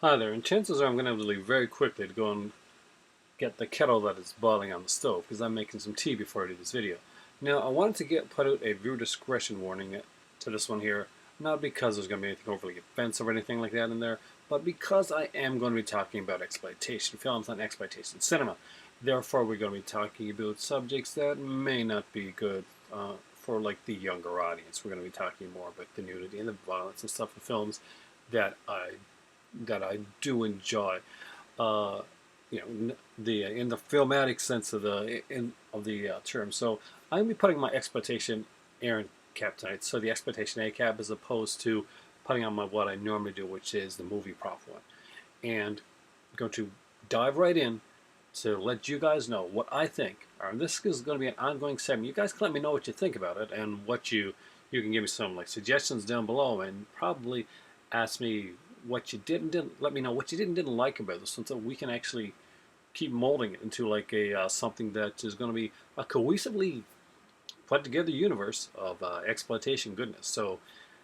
Hi there, and chances are I'm going to have to leave very quickly to go and get the kettle that is boiling on the stove because I'm making some tea before I do this video. Now, I wanted to put out a viewer discretion warning to this one here, not because there's going to be anything overly offensive or anything like that in there, but because I am going to be talking about exploitation films and exploitation cinema. Therefore, we're going to be talking about subjects that may not be good for like the younger audience. We're going to be talking more about the nudity and the violence and stuff in films that I do enjoy. Uh, the in the filmatic sense of the term. So I'm gonna be putting my exploitation Aaron cap tonight. So the exploitation A cap as opposed to putting on my what I normally do, which is the movie prop one, and I'm going to dive right in to let you guys know what I think. This is going to be an ongoing segment. You guys can let me know what you think about it and what you can give me some like suggestions down below and probably ask me what you did and didn't. Let me know what you did and didn't like about this, so we can actually keep molding it into like a something that is going to be a cohesively put together universe of exploitation goodness. So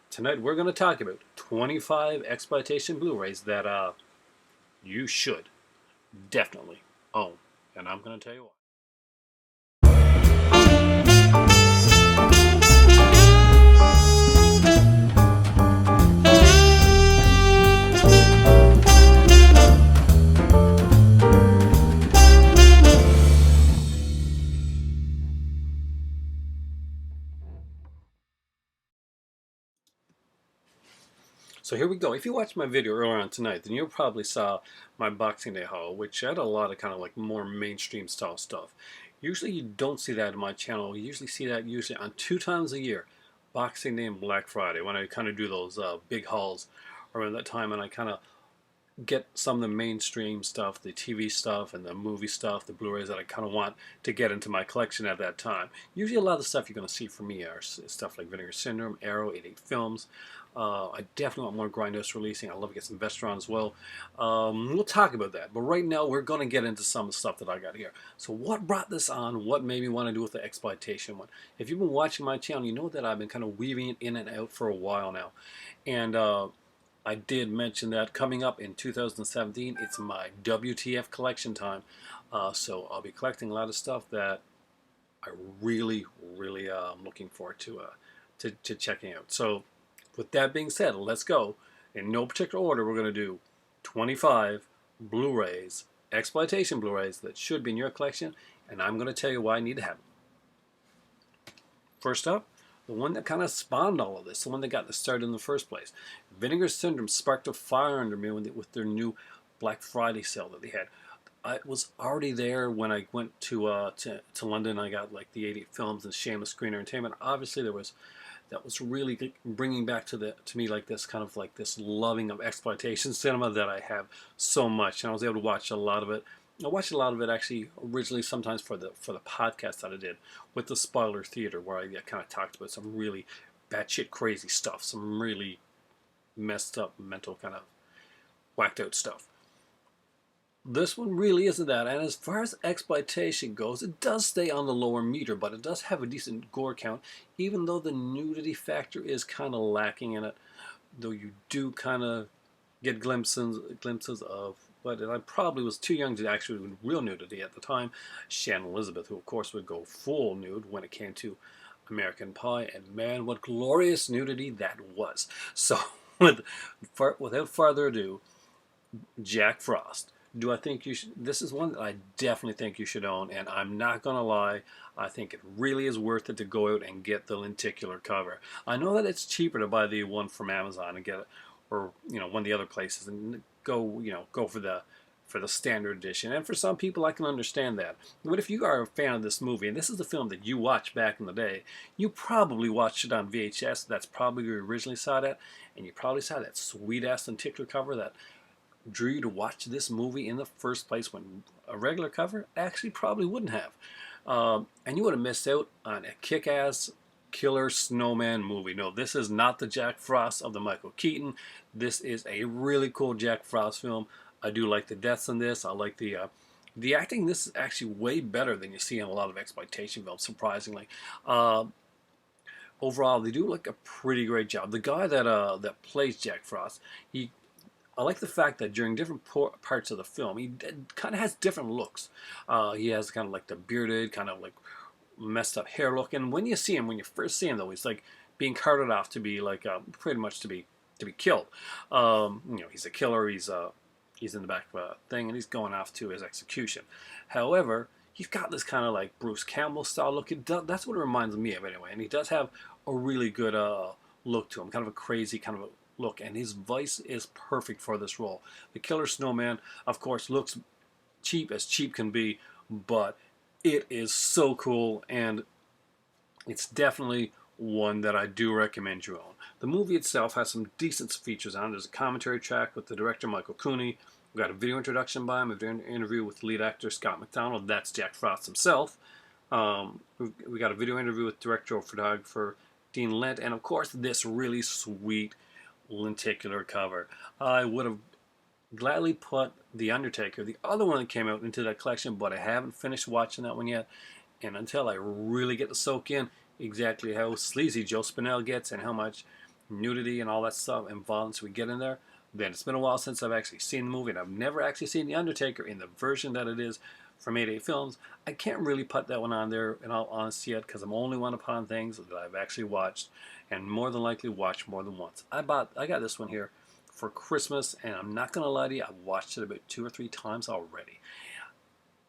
tonight we're going to talk about 25 exploitation Blu-rays that you should definitely own, and I'm going to tell you why. So here we go. If you watched my video earlier on tonight, then you probably saw my Boxing Day haul, which had a lot of kind of like more mainstream style stuff. Usually you don't see that in my channel. You usually see that usually on 2 times a year, Boxing Day and Black Friday, when I kind of do those big hauls around that time, and I kind of get some of the mainstream stuff, the TV stuff and the movie stuff, the Blu-rays that I kind of want to get into my collection at that time. Usually a lot of the stuff you're going to see from me are stuff like Vinegar Syndrome, Arrow, 88 Films. I definitely want more Grindhouse releasing. I love to get some Vestron as well. We'll talk about that. But right now we're going to get into some of the stuff that I got here. So what brought this on? What made me want to do with the exploitation one? If you've been watching my channel, you know that I've been kind of weaving it in and out for a while now. And I did mention that coming up in 2017, it's my WTF collection time. So I'll be collecting a lot of stuff that I really am looking forward to checking out. So with that being said, let's go. In no particular order, we're going to do 25 Blu-rays, exploitation Blu-rays that should be in your collection, and I'm going to tell you why I need to have them. First up, the one that kind of spawned all of this, the one that got the start in the first place. Vinegar Syndrome sparked a fire under me with their new Black Friday sale that they had. I was already there when I went to London. I got like the 88 Films and Shameless Screen Entertainment. Obviously, that was really bringing back to me like this kind of like this loving of exploitation cinema that I have so much, and I was able to watch a lot of it. I watched a lot of it actually originally sometimes for the podcast that I did with the Spoiler Theater, where I kind of talked about some really batshit crazy stuff, some really messed up mental kind of whacked out stuff. This one really isn't that, and as far as exploitation goes, it does stay on the lower meter, but it does have a decent gore count, even though the nudity factor is kind of lacking in it, though you do kind of get glimpses of what, and I probably was too young to actually do real nudity at the time. Shannon Elizabeth, who of course would go full nude when it came to American Pie, and man, what glorious nudity that was. So, without further ado, Jack Frost. Do I think you should? This is one that I definitely think you should own, and I'm not gonna lie, I think it really is worth it to go out and get the lenticular cover. I know that it's cheaper to buy the one from Amazon and get it, or one of the other places, and go for the standard edition. And for some people, I can understand that. But if you are a fan of this movie, and this is the film that you watched back in the day, you probably watched it on VHS. That's probably where you originally saw it at, and you probably saw that sweet ass lenticular cover that drew you to watch this movie in the first place, when a regular cover actually probably wouldn't have. And you would have missed out on a kick-ass killer snowman movie. No, this is not the Jack Frost of the Michael Keaton. This is a really cool Jack Frost film. I do like the deaths in this. I like the acting. This is actually way better than you see in a lot of exploitation films, surprisingly. Overall, they do like a pretty great job. The guy that plays Jack Frost, he I like the fact that during different parts of the film, he kind of has different looks. He has kind of like the bearded, kind of like messed up hair look, and when you see him, when you first see him, though, he's like being carted off to be like pretty much to be killed. He's a killer. He's in the back of a thing, and he's going off to his execution. However, he's got this kind of like Bruce Campbell style look. That's what it reminds me of anyway, and he does have a really good look to him, kind of a crazy kind of a look, and his voice is perfect for this role. The Killer Snowman, of course, looks cheap as cheap can be, but it is so cool, and it's definitely one that I do recommend you own. The movie itself has some decent features on it. There's a commentary track with the director Michael Cooney. We got a video introduction by him, a video interview with the lead actor Scott McDonald. That's Jack Frost himself. We got a video interview with director and photographer Dean Lent, and of course this really sweet lenticular cover. I would have gladly put The Undertaker, the other one that came out, into that collection, but I haven't finished watching that one yet. And until I really get to soak in exactly how sleazy Joe Spinell gets and how much nudity and all that stuff and violence we get in there, then it's been a while since I've actually seen the movie, and I've never actually seen The Undertaker in the version that it is from 88 Films. I can't really put that one on there in all honesty yet, because I'm only one upon things that I've actually watched, and more than likely watched more than once. I got this one here for Christmas, and I'm not going to lie to you, I've watched it about 2 or 3 times already.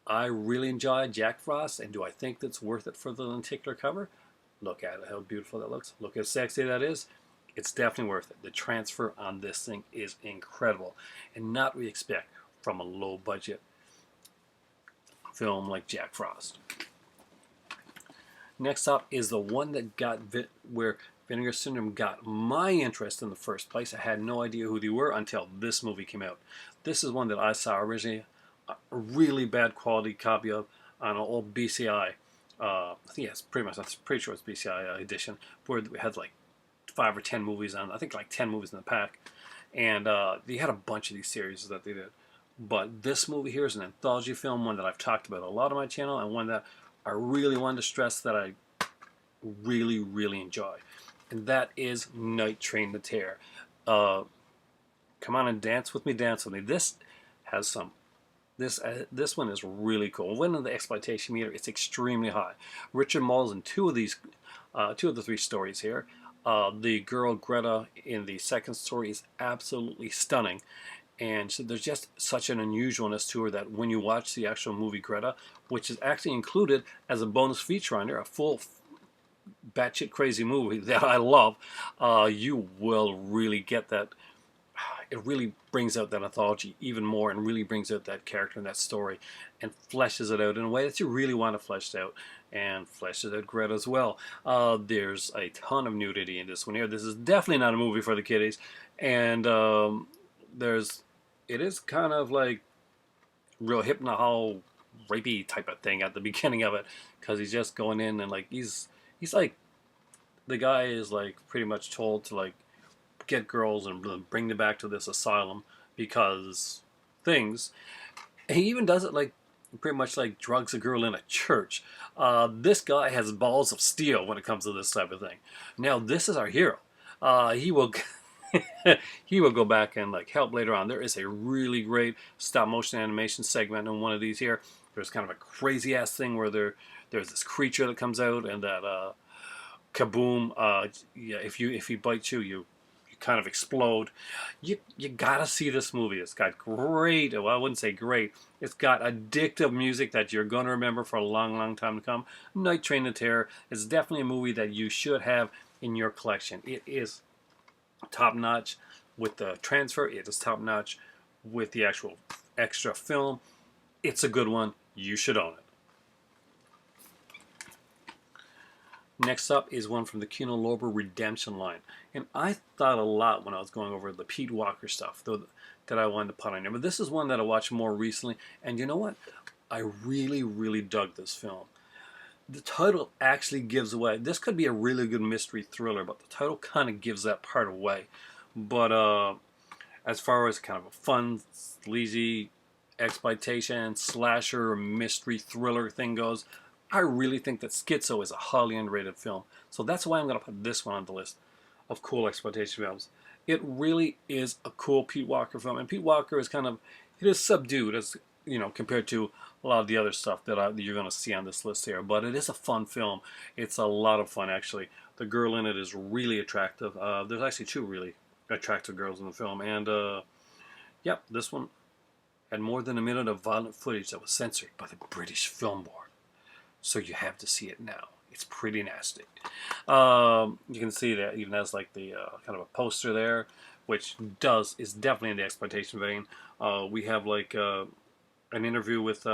I really enjoy Jack Frost, and do I think that's worth it for the lenticular cover? Look at it, how beautiful that looks. Look how sexy that is. It's definitely worth it. The transfer on this thing is incredible, and not what we expect from a low-budget film like Jack Frost. Next up is the one that got where Vinegar Syndrome got my interest in the first place. I had no idea who they were until this movie came out. This is one that I saw originally a really bad quality copy of on an old BCI. I think it's pretty much, I'm pretty sure it's BCI edition, where it had like 5 or 10 movies on. I think like 10 movies in the pack, and they had a bunch of these series that they did. But this movie here is an anthology film, one that I've talked about a lot on my channel, and one that I really wanted to stress that I really, really enjoy. And that is Night Train to Terror. Come on and dance with me, dance with me. This has some. This one is really cool. When in the exploitation meter, it's extremely high. Richard Mullins in two of the 3 stories here. The girl Greta in the second story is absolutely stunning. And so there's just such an unusualness to her that when you watch the actual movie Greta, which is actually included as a bonus feature on there, a full batshit crazy movie that I love, you will really get that. It really brings out that anthology even more, and really brings out that character and that story, and fleshes it out in a way that you really want to flesh it out, and fleshes out Greta as well. There's a ton of nudity in this one here. This is definitely not a movie for the kiddies, and it is kind of like real hypno rapey type of thing at the beginning of it, because he's just going in and like he's like, the guy is like pretty much told to like get girls and bring them back to this asylum because things. And he even does it like pretty much like drugs a girl in a church. This guy has balls of steel when it comes to this type of thing. Now this is our hero. He will he will go back and like help later on. There is a really great stop motion animation segment in one of these here. There's kind of a crazy ass thing where there's this creature that comes out, and that kaboom. Yeah, if he bites you, you kind of explode. You gotta see this movie. It's got great, well, I wouldn't say great, it's got addictive music that you're gonna remember for a long, long time to come. Night Train to Terror is definitely a movie that you should have in your collection. It is top notch with the transfer. It is top notch with the actual extra film. It's a good one. You should own it. Next up is one from the Kino Lorber Redemption line. And I thought a lot when I was going over the Pete Walker stuff that I wanted to put on there. But this is one that I watched more recently. And you know what? I really, really dug this film. The title actually gives away. This could be a really good mystery thriller, but the title kind of gives that part away. But as far as kind of a fun, sleazy exploitation, slasher, mystery thriller thing goes, I really think that Schizo is a highly underrated film. So that's why I'm going to put this one on the list of cool exploitation films. It really is a cool Pete Walker film, and Pete Walker is kind of, it is subdued as compared to a lot of the other stuff that you're going to see on this list here. But it is a fun film. It's a lot of fun actually. The girl in it is really attractive. There's actually two really attractive girls in the film, and yep, this one had more than a minute of violent footage that was censored by the British Film Board. So you have to see it now. It's pretty nasty. You can see that even has like the kind of a poster there, which is definitely in the exploitation vein. We have like an interview with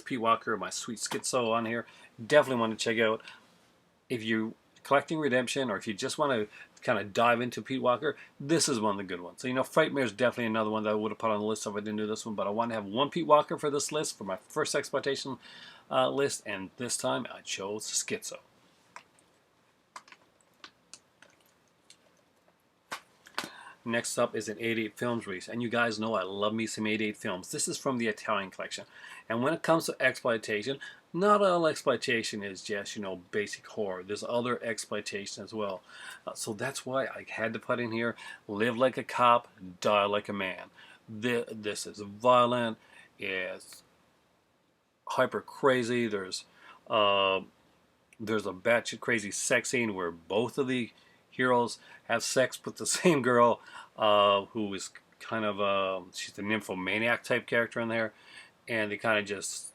Pete Walker, my sweet schizo, on here. Definitely want to check out if you collecting Redemption, or if you just want to kind of dive into Pete Walker. This is one of the good ones. So Frightmare is definitely another one that I would have put on the list if I didn't do this one. But I want to have one Pete Walker for this list for my first exploitation list, and this time I chose Schizo. Next up is an 88 Films release, and you guys know I love me some 88 Films. This is from the Italian collection, and when it comes to exploitation, not all exploitation is just basic horror. There's other exploitation as well, so that's why I had to put in here Live Like a Cop, Die Like a Man. This is violent, it's hyper crazy. There's a batshit crazy sex scene where both of the heroes have sex with the same girl, who is kind of she's the nymphomaniac type character in there, and they kind of just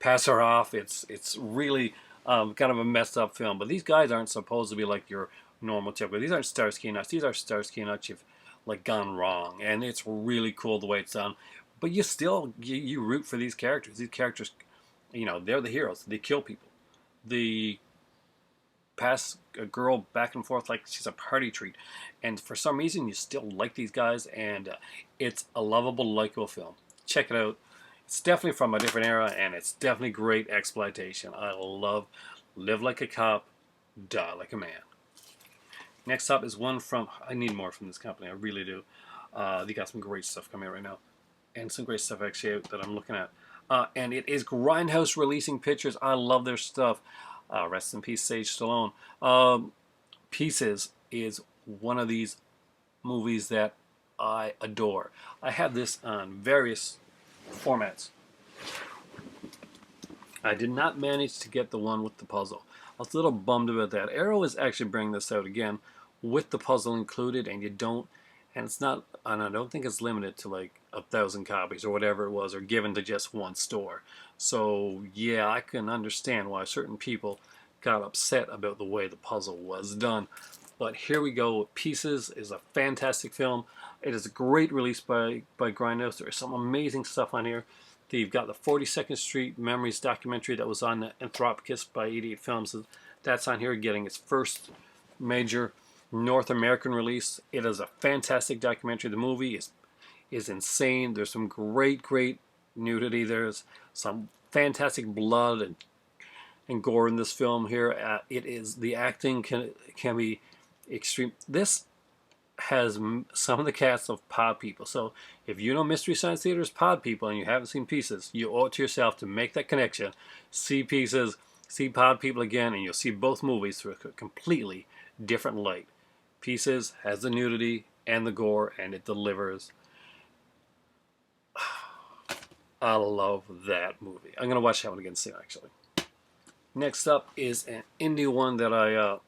pass her off. It's really kind of a messed up film. But these guys aren't supposed to be like your normal typical. These aren't Starsky nuts. These are Starsky nuts you've like gone wrong, and it's really cool the way it's done. But you still you root for these characters. These characters, they're the heroes. They kill people. They pass a girl back and forth like she's a party treat, and for some reason you still like these guys, and it's a lovable, likable film. Check it out. It's definitely from a different era, and it's definitely great exploitation. I love Live Like a Cop, Die Like a Man. Next up is one from, I need more from this company, I really do. They got some great stuff coming out right now, and some great stuff actually that I'm looking at. And it is Grindhouse releasing pictures. I love their stuff. Rest in peace, Sage Stallone. Pieces is one of these movies that I adore. I have this on various formats. I did not manage to get the one with the puzzle. I was a little bummed about that. Arrow is actually bringing this out again with the puzzle included, and it's not, and I don't think it's limited to like 1,000 copies or whatever it was, or given to just one store. So yeah, I can understand why certain people got upset about the way the puzzle was done. But here we go. Pieces is a fantastic film. It is a great release by Grindhouse. There is some amazing stuff on here. You've got the 42nd Street Memories documentary that was on Anthropocus by 88 Films. That's on here, getting its first major North American release. It is a fantastic documentary. The movie is insane. There's some great nudity. There's some fantastic blood and gore in this film here. The acting can be extreme. This has some of the cast of Pod People. So if you know Mystery Science Theater's Pod People and you haven't seen Pieces, you owe it to yourself to make that connection. See Pieces, see Pod People again, and you'll see both movies through a completely different light. Pieces has the nudity and the gore, and it delivers. I love that movie. I'm going to watch that one again soon, actually. Next up is an indie one that I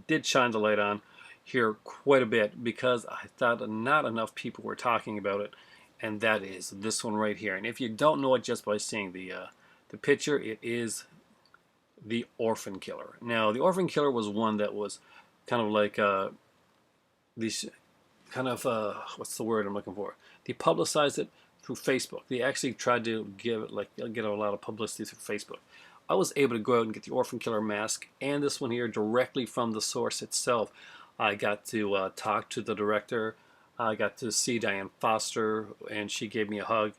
did shine the light on here quite a bit because I thought not enough people were talking about it, and that is this one right here. And if you don't know it just by seeing the picture, it is The Orphan Killer. Now, The Orphan Killer was one that was kind of like these kind of what's the word I'm looking for? They publicized it through Facebook. They actually tried to get a lot of publicity through Facebook. I was able to go out and get the Orphan Killer mask and this one here directly from the source itself. I got to talk to the director. I got to see Diane Foster, and she gave me a hug.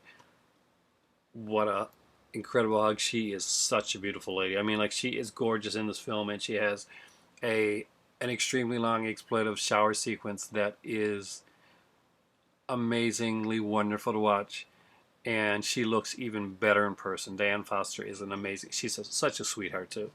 What a incredible hug. She is such a beautiful lady. I mean, like, she is gorgeous in this film, and she has an extremely long exploitive shower sequence that is amazingly wonderful to watch. And she looks even better in person. Diane Foster is she's such a sweetheart too.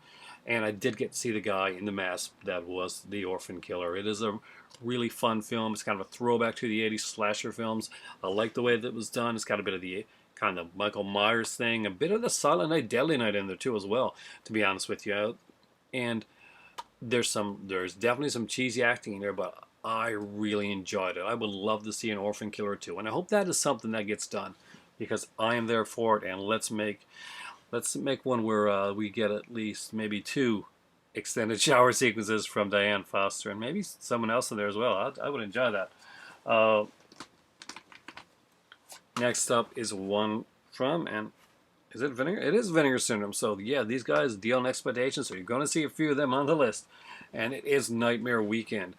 And I did get to see the guy in the mask that was the Orphan Killer. It is a really fun film. It's kind of a throwback to the '80s slasher films. I like the way that it was done. It's got a bit of the kind of Michael Myers thing, a bit of the Silent Night, Deadly Night in there too as well. To be honest with you, and there's definitely some cheesy acting in there, but I really enjoyed it. I would love to see an Orphan Killer 2, and I hope that is something that gets done because I am there for it. And let's make one where we get at least maybe two extended shower sequences from Diane Foster and maybe someone else in there as well. I would enjoy that. Uh, Next up is one from, and is it Vinegar? It is Vinegar Syndrome. So yeah, these guys deal in exploitation, so you're going to see a few of them on the list. And it is Nightmare Weekend.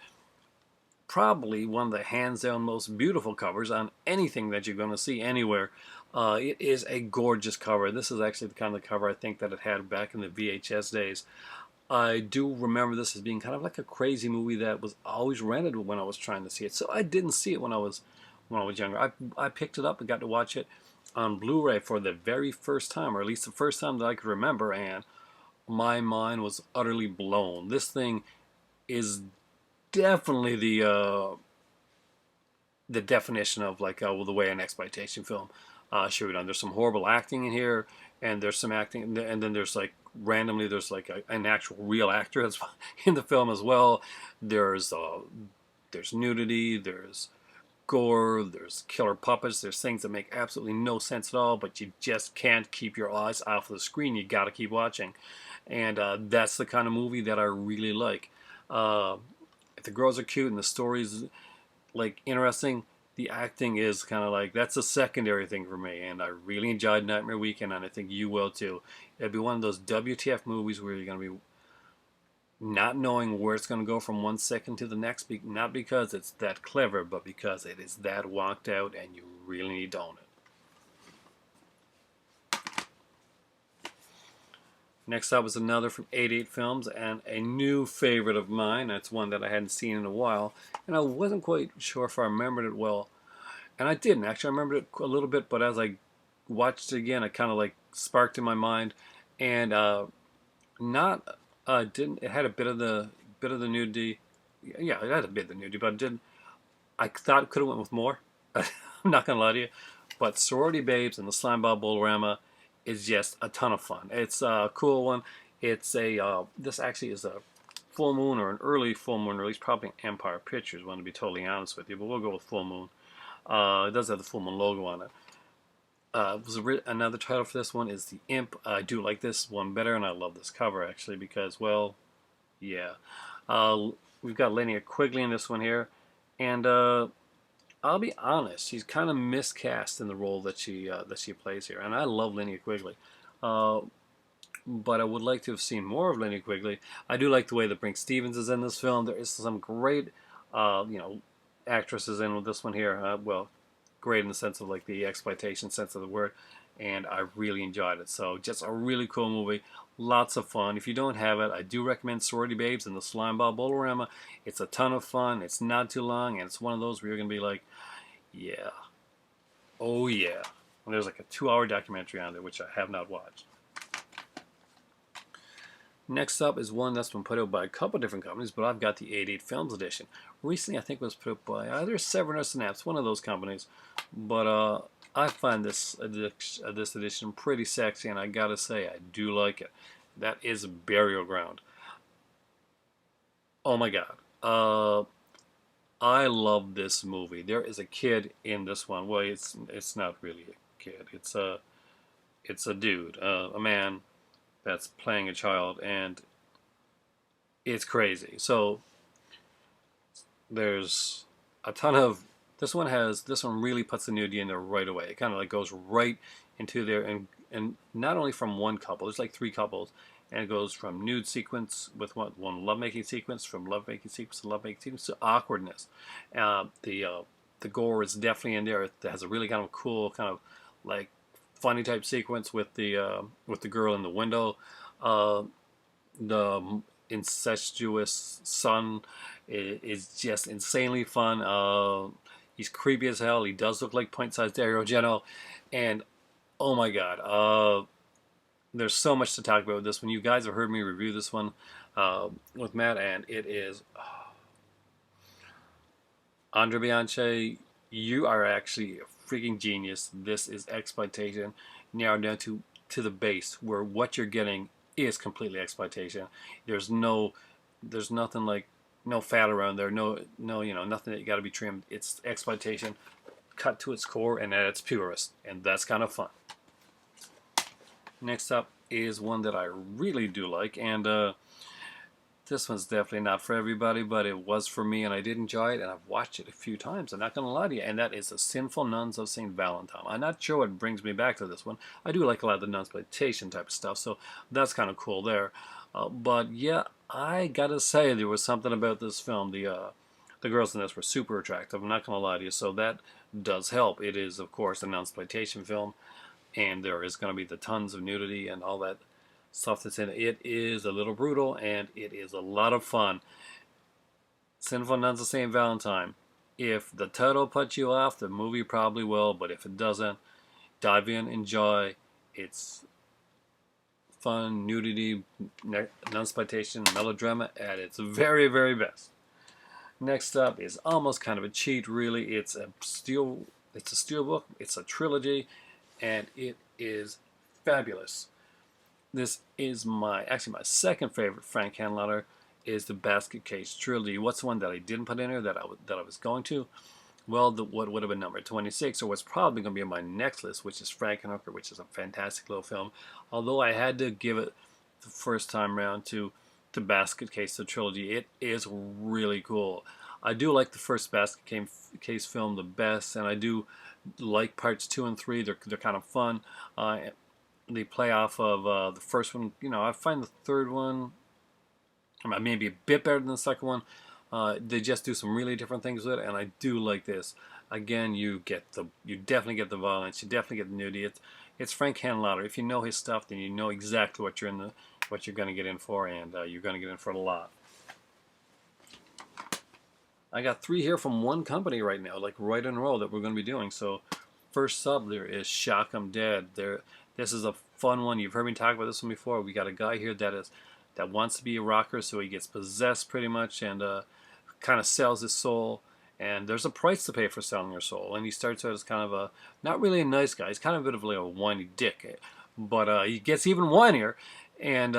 Probably one of the hands down most beautiful covers on anything that you're going to see anywhere. It is a gorgeous cover. This is actually the kind of cover I think that it had back in the VHS days. I do remember this as being kind of like a crazy movie that was always rented when I was trying to see it. So I didn't see it when I was younger. I picked it up and got to watch it on Blu-ray for the very first time, or at least the first time that I could remember, and my mind was utterly blown. This thing is definitely the definition of like the way an exploitation film should be done. There's some horrible acting in here, and there's some acting, and then there's like randomly there's like an actual real actor that's in the film as well. There's nudity, there's gore, there's killer puppets, there's things that make absolutely no sense at all, but you just can't keep your eyes off of the screen. You got to keep watching, and that's the kind of movie that I really like. Uh, if the girls are cute and the story's like interesting, the acting is kind of like that's a secondary thing for me, and I really enjoyed Nightmare Weekend, and I think you will too. It'd be one of those WTF movies where you're gonna be not knowing where it's gonna go from one second to the next, not because it's that clever, but because it is that walked out, and you really need to own it. Next up was another from 88 Films and a new favorite of mine. That's one that I hadn't seen in a while, and I wasn't quite sure if I remembered it well. And I didn't actually. I remembered it a little bit, but as I watched it again, it kind of like sparked in my mind, and not didn't. It had a bit of the nudity. Yeah, it had a bit of the nudity, but it didn't. I thought it could have went with more. I'm not gonna lie to you, but Sorority Babes and the Slimeball Bolorama is just a ton of fun. It's a cool one. It's a this actually is a full moon or an early full moon release, probably Empire Pictures. Want to be totally honest with you, but we'll go with full moon. It does have the full moon logo on it. Another title for this one is The Imp. I do like this one better, and I love this cover actually because, well, yeah. We've got Linnea Quigley in this one here, and I'll be honest, she's kind of miscast in the role that she plays here, and I love Linnea Quigley. Uh, but I would like to have seen more of Linnea Quigley. I do like the way that Brink Stevens is in this film. There is some great, actresses in with this one here. Well, great in the sense of like the exploitation sense of the word, and I really enjoyed it. So just a really cool movie, lots of fun. If you don't have it, I do recommend Sorority Babes and the Slimeball Bolorama. It's a ton of fun. It's not too long, and it's one of those where you're gonna be like, yeah, oh yeah. And there's like a 2-hour documentary on there which I have not watched. Next up is one that's been put out by a couple different companies, but I've got the 88 Films edition. Recently, I think it was put out by either Severin or Synapse, one of those companies. But I find this edition pretty sexy, and I gotta say, I do like it. That is Burial Ground. Oh my god. I love this movie. There is a kid in this one. Well, it's not really a kid. It's a dude, a man that's playing a child, and it's crazy. So there's a ton of this one really puts the nudity in there right away. It kind of like goes right into there, and not only from one couple. There's like 3 couples, and it goes from nude sequence with one lovemaking sequence, from lovemaking sequence to lovemaking sequence to awkwardness. The gore is definitely in there. It has a really kind of cool kind of like funny type sequence with the girl in the window. The incestuous son is just insanely fun. He's creepy as hell. He does look like point-sized Dario Geno, and oh my god, there's so much to talk about with this one. You guys have heard me review this one with Matt, and it is Andre Bianche, you are actually a freaking genius. This is exploitation narrowed down to the base, where what you're getting is completely exploitation. There's no, there's nothing like no fat around there. No, nothing that you got to be trimmed. It's exploitation cut to its core and at its purest, and that's kind of fun. Next up is one that I really do like, and this one's definitely not for everybody, but it was for me, and I did enjoy it, and I've watched it a few times. I'm not going to lie to you, and that is The Sinful Nuns of St. Valentine. I'm not sure what brings me back to this one. I do like a lot of the nunsploitation type of stuff, so that's kind of cool there. But yeah, I gotta say there was something about this film. The girls in this were super attractive. I'm not going to lie to you, so that does help. It is, of course, a nunsploitation film, and there is going to be the tons of nudity and all that stuff that's in it. It is a little brutal, and it is a lot of fun. Sinful Nuns of St. Valentine. If the title puts you off, the movie probably will, but if it doesn't, dive in, enjoy. It's fun, nudity, nunsploitation, melodrama at its very, very best. Next up is almost kind of a cheat, really. It's a steel book. It's a trilogy, and it is fabulous. This is my second favorite Frank Henlotter is the Basket Case trilogy. What's the one that I didn't put in here that I was going to? Well, what would have been number 26, or what's probably going to be on my next list, which is Frankenhooker, which is a fantastic little film. Although I had to give it the first time round to Basket Case, the trilogy. It is really cool. I do like the first Basket Case film the best, and I do like parts 2 and 3. They're kind of fun. They play off of the first one. I find the third one maybe a bit better than the second one. They just do some really different things with it, and I do like this. Again, you definitely get the violence, you definitely get the nudity. It's Frank Henlotter. If you know his stuff, then you know exactly what you're going to get in for, and you're going to get in for a lot. I got 3 here from one company right now, like right in a row that we're going to be doing. So first up there is Shock 'em Dead. This is a fun one. You've heard me talk about this one before. We got a guy here that wants to be a rocker, so he gets possessed pretty much, and kind of sells his soul. And there's a price to pay for selling your soul. And he starts out as kind of not really a nice guy. He's kind of a bit of like a whiny dick, but he gets even whinier, and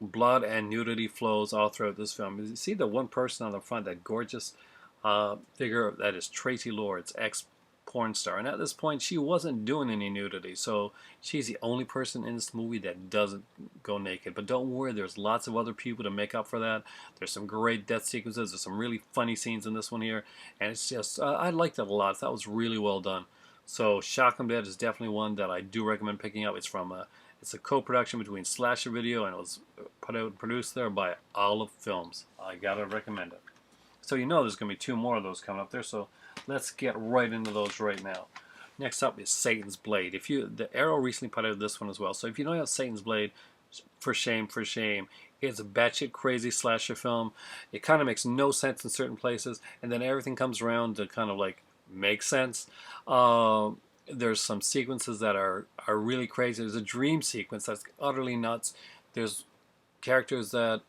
blood and nudity flows all throughout this film. You see the one person on the front, that gorgeous figure, that is Tracy Lords, ex-porn star. And at this point, she wasn't doing any nudity, so she's the only person in this movie that doesn't go naked. But don't worry, there's lots of other people to make up for that. There's some great death sequences. There's some really funny scenes in this one here. And it's just, I liked it a lot. That was really well done. So Shock 'em Dead is definitely one that I do recommend picking up. It's a co-production between Slasher Video, and it was put out and produced there by Olive Films. I gotta recommend it. So there's gonna be 2 more of those coming up there. So let's get right into those right now. Next up is Satan's Blade. The Arrow recently put out this one as well. So if you don't have Satan's Blade, for shame, for shame. It's a batshit crazy slasher film. It kind of makes no sense in certain places, and then everything comes around to kind of like make sense. There's some sequences that are really crazy. There's a dream sequence that's utterly nuts. There's characters that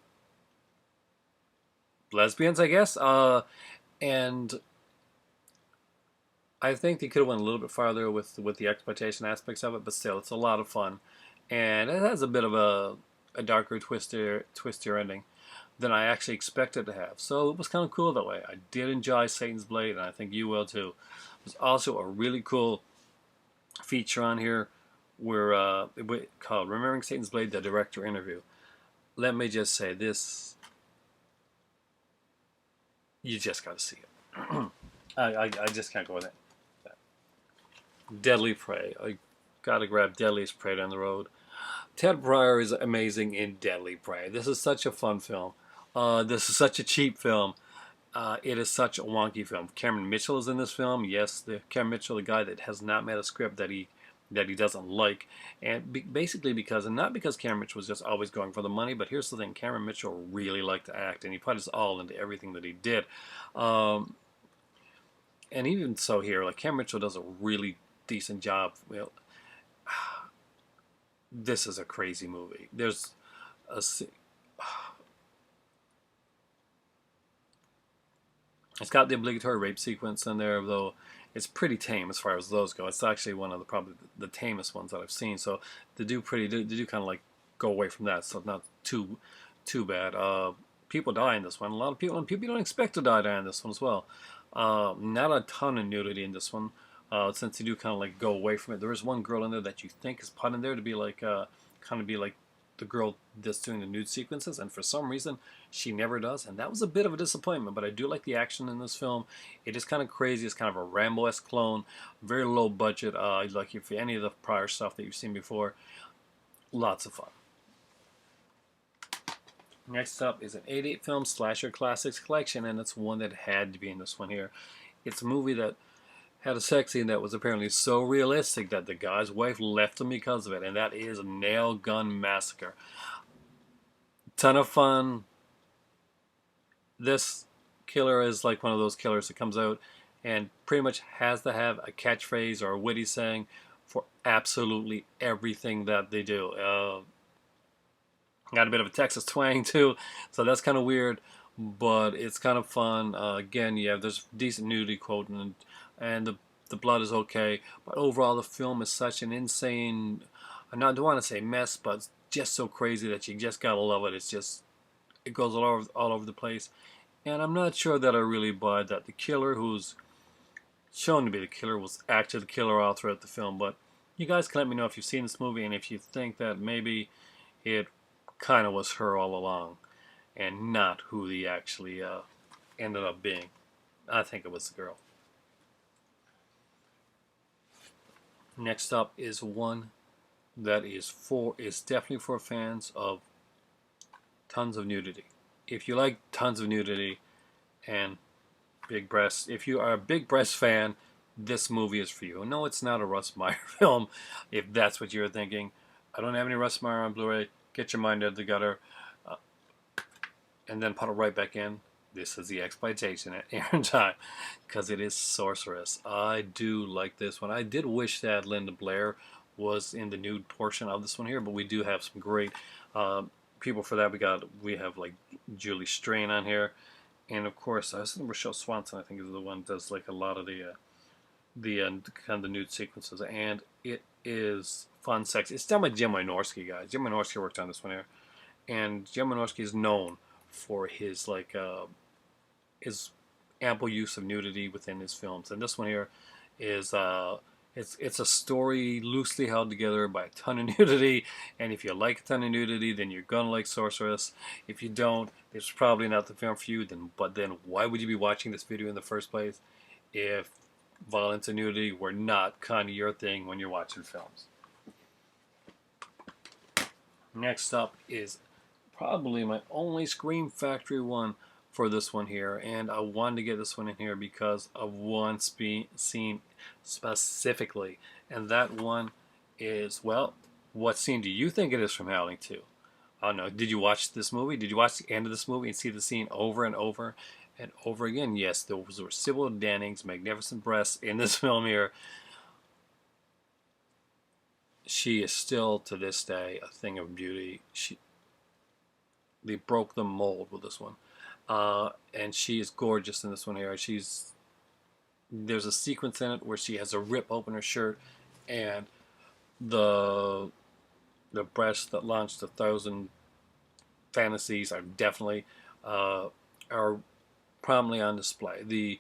lesbians, I guess, and I think they could have went a little bit farther with the exploitation aspects of it, but still, it's a lot of fun, and it has a bit of a darker, twistier ending than I actually expected to have. So it was kind of cool that way. I did enjoy Satan's Blade, and I think you will too. There's also a really cool feature on here called Remembering Satan's Blade, the director interview. Let me just say this, you just got to see it. I just can't go with it. Deadly Prey. I gotta grab Deadliest Prey down the road. Ted Pryor is amazing in Deadly Prey. This is such a fun film. This is such a cheap film. It is such a wonky film. Cameron Mitchell is in this film. Yes, Cameron Mitchell, the guy that has not made a script that he doesn't like, and basically not because Cameron Mitchell was just always going for the money, but here's the thing: Cameron Mitchell really liked to act, and he put his all into everything that he did. And even so, here, like Cameron Mitchell does a really decent job. Well, this is a crazy movie. There's a It's got the obligatory rape sequence in there, though it's pretty tame as far as those go. It's actually one of the probably the tamest ones that I've seen. So they do kind of like go away from that. So not too bad. People die in this one. A lot of people, and people you don't expect to die in this one as well. Not a ton of nudity in this one, since they do kind of like go away from it. There is one girl in there that you think is put in there to be like kind of be like the girl that's doing the nude sequences, and for some reason she never does, and that was a bit of a disappointment. But I do like the action in this film. It is kind of crazy. It's kind of a Rambo-esque clone, very low budget. Like if any of the prior stuff that you've seen before, lots of fun. Next up is an 88 film slasher classics collection, and it's one that had to be in this one here. It's a movie that had a sex scene that was apparently so realistic that the guy's wife left him because of it, and that is Nail Gun Massacre. Ton of fun. This killer is like one of those killers that comes out and pretty much has to have a catchphrase or a witty saying for absolutely everything that they do. Got a bit of a Texas twang too, so that's kind of weird, but it's kind of fun. Again, yeah, there's decent nudity quote, and the blood is okay, but overall the film is such an insane, I don't want to say mess, but it's just so crazy that you just gotta love it. It's just, it goes all over the place, and I'm not sure that I really buy that the killer who's shown to be the killer was actually the killer all throughout the film. But you guys can let me know if you've seen this movie and if you think that maybe it kind of was her all along and not who he actually ended up being. I think it was the girl. Next up is one that is definitely for fans of tons of nudity. If you like tons of nudity and big breasts, if you are a big breast fan, this movie is for you. No, it's not a Russ Meyer film, if that's what you're thinking. I don't have any Russ Meyer on Blu-ray. Get your mind out of the gutter, and then put it right back in. This is the Exploitation at Aaron time, because it is sorceress. I do like this one. I did wish that Linda Blair was in the nude portion of this one here, but we do have some great people for that. We have like Julie Strain on here, and of course I think Rochelle Swanson, I think, is the one that does like a lot of the kind of the nude sequences, and it is fun, sexy. It's done by Jim Wynorski, guys. Jim Wynorski worked on this one here, and Jim Wynorski is known for his his ample use of nudity within his films, and this one here is it's a story loosely held together by a ton of nudity, and if you like a ton of nudity, then you're gonna like Sorceress. If you don't, it's probably not the film for you. But then why would you be watching this video in the first place if violence and nudity were not kind of your thing when you're watching films? Next up is probably my only Scream Factory one for this one here, and I wanted to get this one in here because of one scene specifically, and that one is, well, what scene do you think it is from Howling 2? I don't know. Did you watch this movie? Did you watch the end of this movie and see the scene over and over and over again? Yes, those were Sybil Danning's magnificent breasts in this film here. She is still, to this day, a thing of beauty. They broke the mold with this one. And she is gorgeous in this one here. There's a sequence in it where she has a rip open her shirt, and the breasts that launched 1,000 fantasies are definitely are prominently on display. The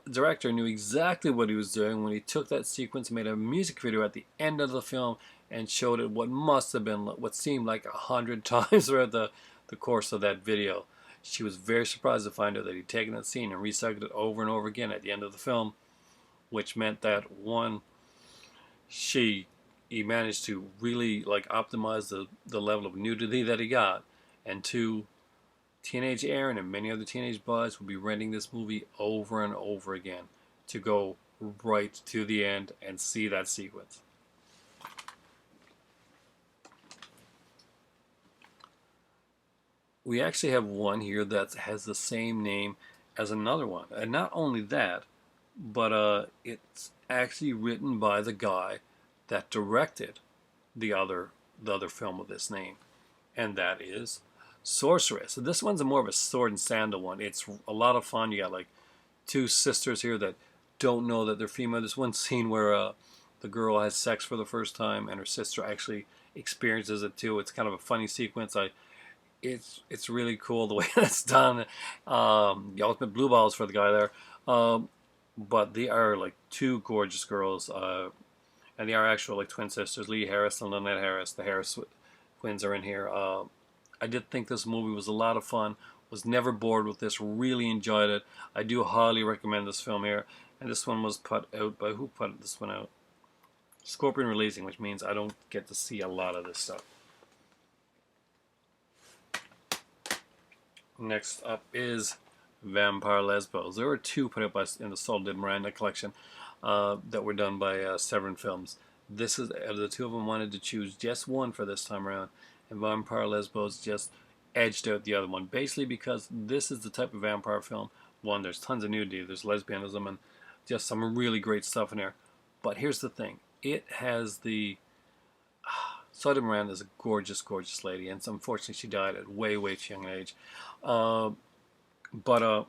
director knew exactly what he was doing when he took that sequence, made a music video at the end of the film, and showed it what must have been what seemed like 100 times throughout the course of that video. She was very surprised to find out that he'd taken that scene and recycled it over and over again at the end of the film, which meant that one, he managed to really like optimize the level of nudity that he got, and two, teenage Aaron and many other teenage boys would be renting this movie over and over again to go right to the end and see that sequence. We actually have one here that has the same name as another one, and not only that, but it's actually written by the guy that directed the other film of this name, and that is Sorceress. So this one's a more of a sword and sandal one. It's a lot of fun. You got like two sisters here that don't know that they're female. There's one scene where the girl has sex for the first time, and her sister actually experiences it too. It's kind of a funny sequence. It's really cool the way that's done. The ultimate blue balls for the guy there. But they are like two gorgeous girls, and they are actual like twin sisters. Lee Harris and Lynette Harris. The Harris twins are in here. I did think this movie was a lot of fun. Was never bored with this. Really enjoyed it. I do highly recommend this film here. And this one was put out by, who put this one out? Scorpion Releasing, which means I don't get to see a lot of this stuff. Next up is Vampire Lesbos. There were two put out in the Saul Did Miranda collection that were done by Severin Films. This is, out of the two of them, wanted to choose just one for this time around, and Vampire Lesbos just edged out the other one, basically because this is the type of vampire film. One, there's tons of nudity, there's lesbianism, and just some really great stuff in there. But here's the thing: it has the Soda Miranda is a gorgeous, gorgeous lady, and unfortunately she died at way, way too young an age. But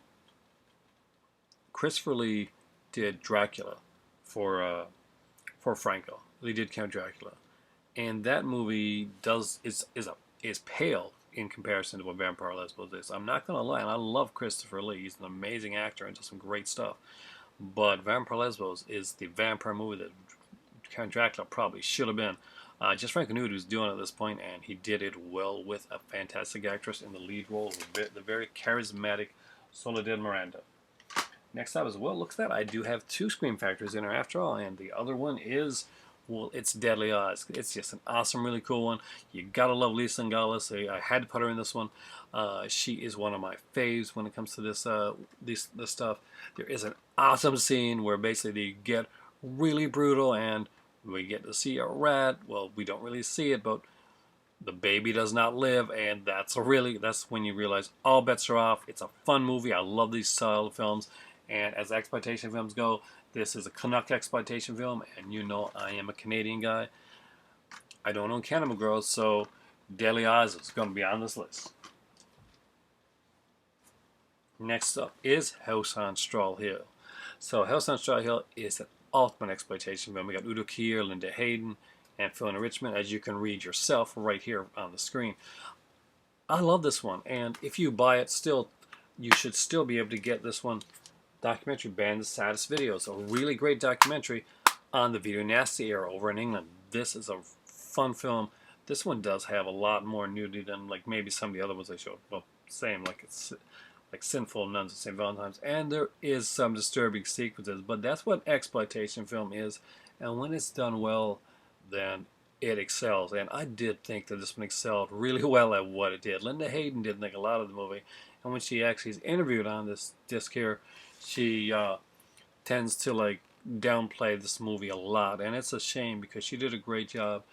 Christopher Lee did Dracula for Franco. He did Count Dracula, and that movie is pale in comparison to what Vampire Lesbos is. I'm not gonna lie, and I love Christopher Lee. He's an amazing actor and does some great stuff. But Vampire Lesbos is the vampire movie that Count Dracula probably should have been. Just Franco knew what he was doing at this point, and he did it well with a fantastic actress in the lead role, the very charismatic Soledad Miranda. Next up as well, looks like I do have two Scream Factories in her after all, and the other one is, well, it's Deadly Eyes. It's just an awesome, really cool one. You gotta love Lisa Nogales. So I had to put her in this one. She is one of my faves when it comes to this stuff. There is an awesome scene where basically they get really brutal, and we get to see a rat. Well, we don't really see it, but the baby does not live, and that's when you realize all bets are off. It's a fun movie. I love these style of films, and as exploitation films go, this is a Canuck exploitation film, and you know I am a Canadian guy. I don't own Cannibal Girls, so Deadly Eyes is going to be on this list. Next up is House on Straw Hill. So House on Straw Hill is an ultimate exploitation film. We got Udo Kier, Linda Hayden, and Fiona Richmond, as you can read yourself right here on the screen. I love this one, and if you buy it still, you should still be able to get this one. Documentary Band of Saddest Videos, a really great documentary on the Video Nasty era over in England. This is a fun film. This one does have a lot more nudity than like maybe some of the other ones I showed. Well, same, like it's like Sinful Nuns of St. Valentine's, and there is some disturbing sequences, but that's what exploitation film is, and when it's done well, then it excels, and I did think that this one excelled really well at what it did. Linda Hayden did think a lot of the movie, and when she actually is interviewed on this disc here, she tends to like downplay this movie a lot, and it's a shame because she did a great job,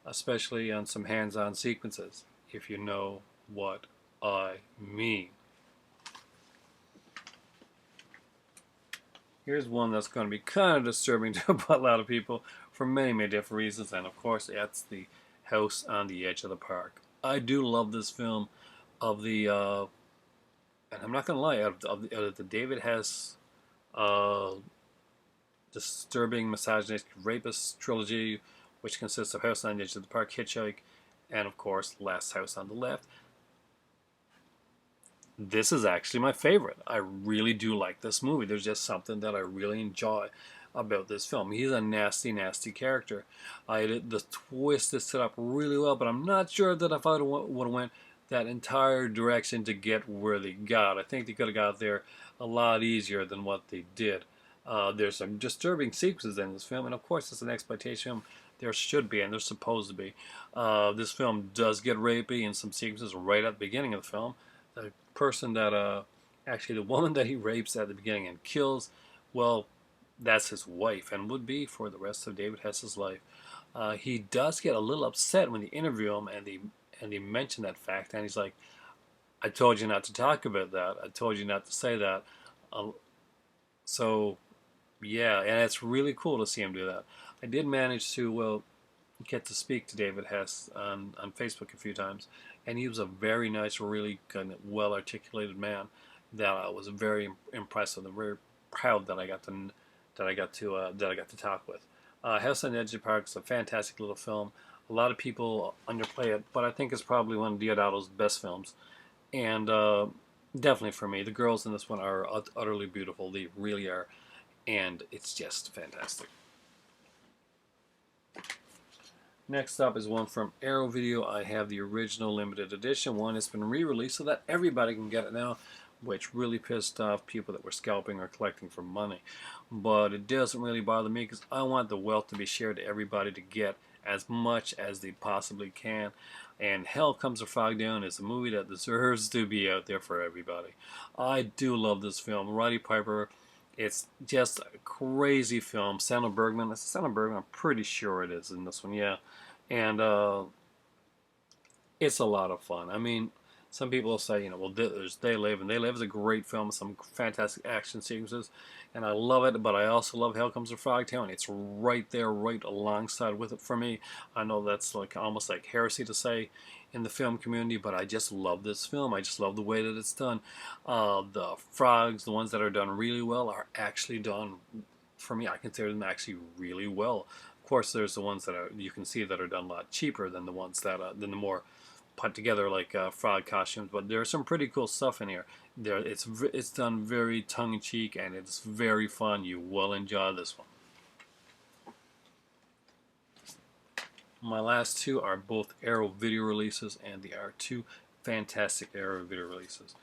especially on some hands-on sequences, if you know what I mean. Here's one that's going to be kind of disturbing to a lot of people for many, many different reasons, and of course that's the House on the Edge of the Park. I do love this film of the, and I'm not going to lie, out of the David Hess disturbing, misogynistic, rapist trilogy, which consists of House on the Edge of the Park, Hitchhike, and of course Last House on the Left. This is actually my favorite. I really do like this movie. There's just something that I really enjoy about this film. He's a nasty, nasty character. The twist is set up really well, but I'm not sure that if I would have went that entire direction to get where they got. I think they could have got there a lot easier than what they did. There's some disturbing sequences in this film, and of course it's an exploitation film. There should be, and there's supposed to be. This film does get rapey in some sequences right at the beginning of the film. The person that, actually the woman that he rapes at the beginning and kills, well, that's his wife and would be for the rest of David Hess's life. He does get a little upset when they interview him and they mention that fact, and he's like, I told you not to talk about that. I told you not to say that. So, yeah, and it's really cool to see him do that. I did manage to, well, get to speak to David Hess on Facebook a few times, and he was a very nice, really kind of well articulated man that I was very impressed with and very proud that I got to talk with. House on the Edge of the Park is a fantastic little film. A lot of people underplay it, but I think it's probably one of Deodato's best films. And definitely for me, the girls in this one are utterly beautiful. They really are, and it's just fantastic. Next up is one from Arrow Video. I have the original limited edition one. It's been re-released so that everybody can get it now, which really pissed off people that were scalping or collecting for money. But it doesn't really bother me because I want the wealth to be shared to everybody to get as much as they possibly can. And Hell Comes a Frog Down is a movie that deserves to be out there for everybody. I do love this film. Roddy Piper, it's just a crazy film. Sandra Bergman, it's Sandra Bergman, I'm pretty sure it is in this one, yeah. And it's a lot of fun. I mean, some people will say, you know, well, there's They Live, and They Live is a great film with some fantastic action sequences, and I love it, but I also love Hell Comes to Frogtown. It's right there, right alongside with it for me. I know that's like almost like heresy to say in the film community, but I just love this film. I just love the way that it's done. The frogs, the ones that are done really well, are actually done, for me, I consider them actually really well. Of course, there's the ones that are, you can see that are done a lot cheaper than the ones that than the more put together like frog costumes, but there's some pretty cool stuff in here. It's done very tongue in cheek and it's very fun. You will enjoy this one. My last two are both Arrow video releases, and they are two fantastic Arrow video releases.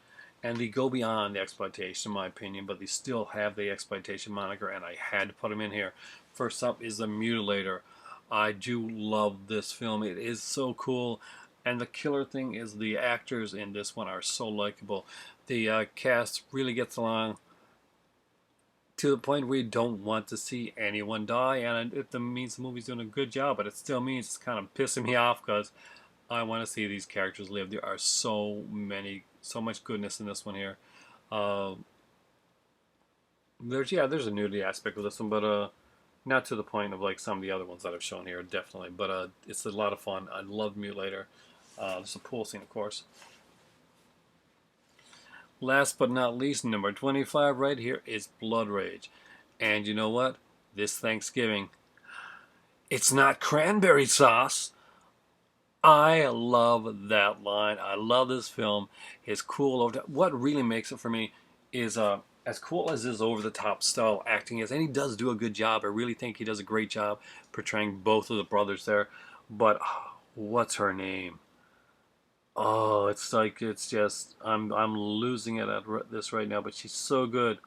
And they go beyond the exploitation, in my opinion, but they still have the exploitation moniker, and I had to put them in here. First up is The Mutilator. I do love this film. It is so cool. And the killer thing is the actors in this one are so likable. The cast really gets along to the point where you don't want to see anyone die, and it means the movie's doing a good job, but it still means it's kind of pissing me off because I want to see these characters live. There are so much goodness in this one here. Uh, there's a nudity aspect of this one, but not to the point of like some of the other ones that I've shown here, definitely. But it's a lot of fun. I love Mutilator. There's a pool scene, of course. Last but not least, number 25 right here is Blood Rage. And you know what? This Thanksgiving, it's not cranberry sauce. I love that line. I love this film. It's cool. What really makes it for me is as cool as his over-the-top style acting is, and he does do a good job. I really think he does a great job portraying both of the brothers there. But what's her name? Oh, it's like it's just I'm losing it at this right now. But she's so good.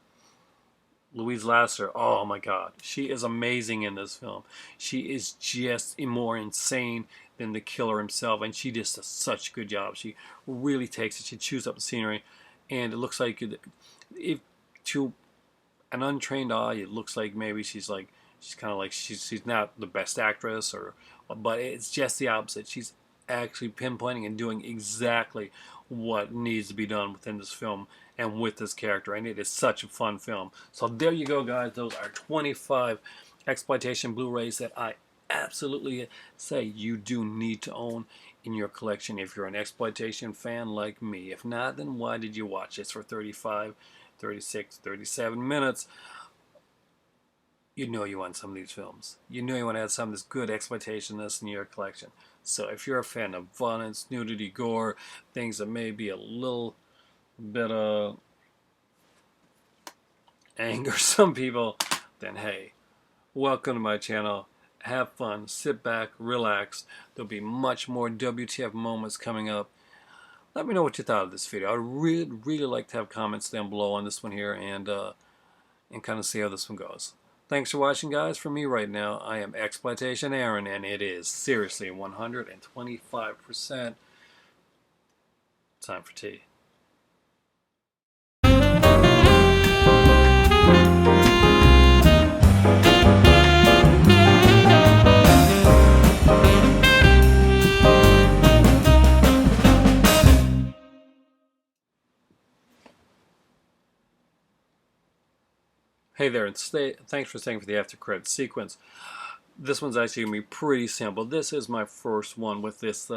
Louise Lasser, oh my God, she is amazing in this film. She is just more insane than the killer himself, and she just does such a good job. She really takes it. She chews up the scenery, and it looks like if to an untrained eye, it looks like maybe she's kind of like she's not the best actress, but it's just the opposite. She's actually pinpointing and doing exactly what needs to be done within this film and with this character, and it is such a fun film. So there you go, guys. Those are 25 exploitation Blu-rays that I absolutely say you do need to own in your collection if you're an exploitation fan like me. If not, then why did you watch this for 35, 36, 37 minutes? You know you want some of these films. You know you want to have some of this good exploitation in your collection. So if you're a fan of violence, nudity, gore, things that may be a little bit of anger some people, then hey, welcome to my channel. Have fun, sit back, relax. There'll be much more WTF moments coming up. Let me know what you thought of this video. I'd really like to have comments down below on this one here, and kind of see how this one goes. Thanks for watching, guys. For me right now, I am Exploitation Aaron, and it is seriously 125% time for tea. Hey there, and thanks for staying for the after credits sequence. This one's actually gonna be pretty simple. This is my first one with this,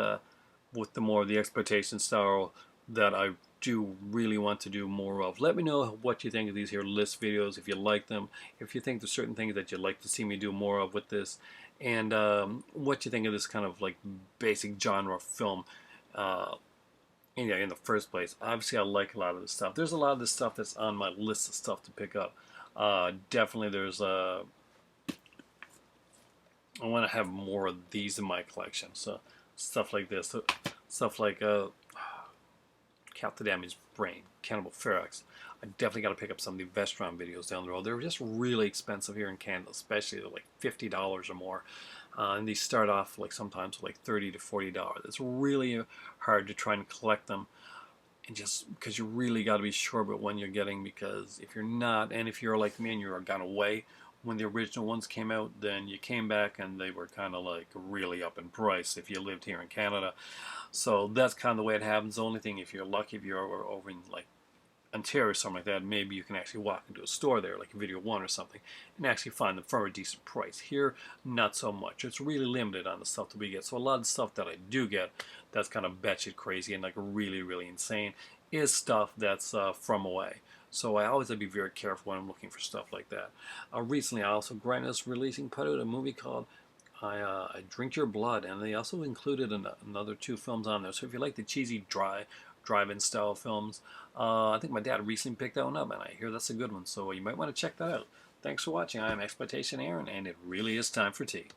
with the more of the exploitation style that I do really want to do more of. Let me know what you think of these here list videos, if you like them, if you think there's certain things that you'd like to see me do more of with this, and what you think of this kind of like basic genre film. Uh, in the first place, obviously I like a lot of this stuff. There's a lot of this stuff that's on my list of stuff to pick up. Definitely, there's I want to have more of these in my collection. So stuff like this, stuff like Count the Damaged Brain, Cannibal Ferox. I definitely got to pick up some of the Vestron videos down the road. They're just really expensive here in Canada, especially. They're like $50 or more. And these start off like sometimes like $30 to $40. It's really hard to try and collect them, and just because you really got to be sure about when you're getting, because if you're not, and if you're like me and you're gone away when the original ones came out, then you came back and they were kind of like really up in price if you lived here in Canada. So that's kind of the way it happens. The only thing, if you're lucky, if you're over in like Ontario or something like that, maybe you can actually walk into a store there, like a Video One or something, and actually find them for a decent price. Here, not so much. It's really limited on the stuff that we get. So a lot of the stuff that I do get, that's kind of batshit crazy and like really, really insane, is stuff that's from away. So I always have to be very careful when I'm looking for stuff like that. Recently, I also Grinders releasing put out a movie called I Drink Your Blood, and they also included another two films on there. So if you like the cheesy drive-in style films, I think my dad recently picked that one up, and I hear that's a good one. So you might want to check that out. Thanks for watching. I'm Exploitation Aaron, and it really is time for tea.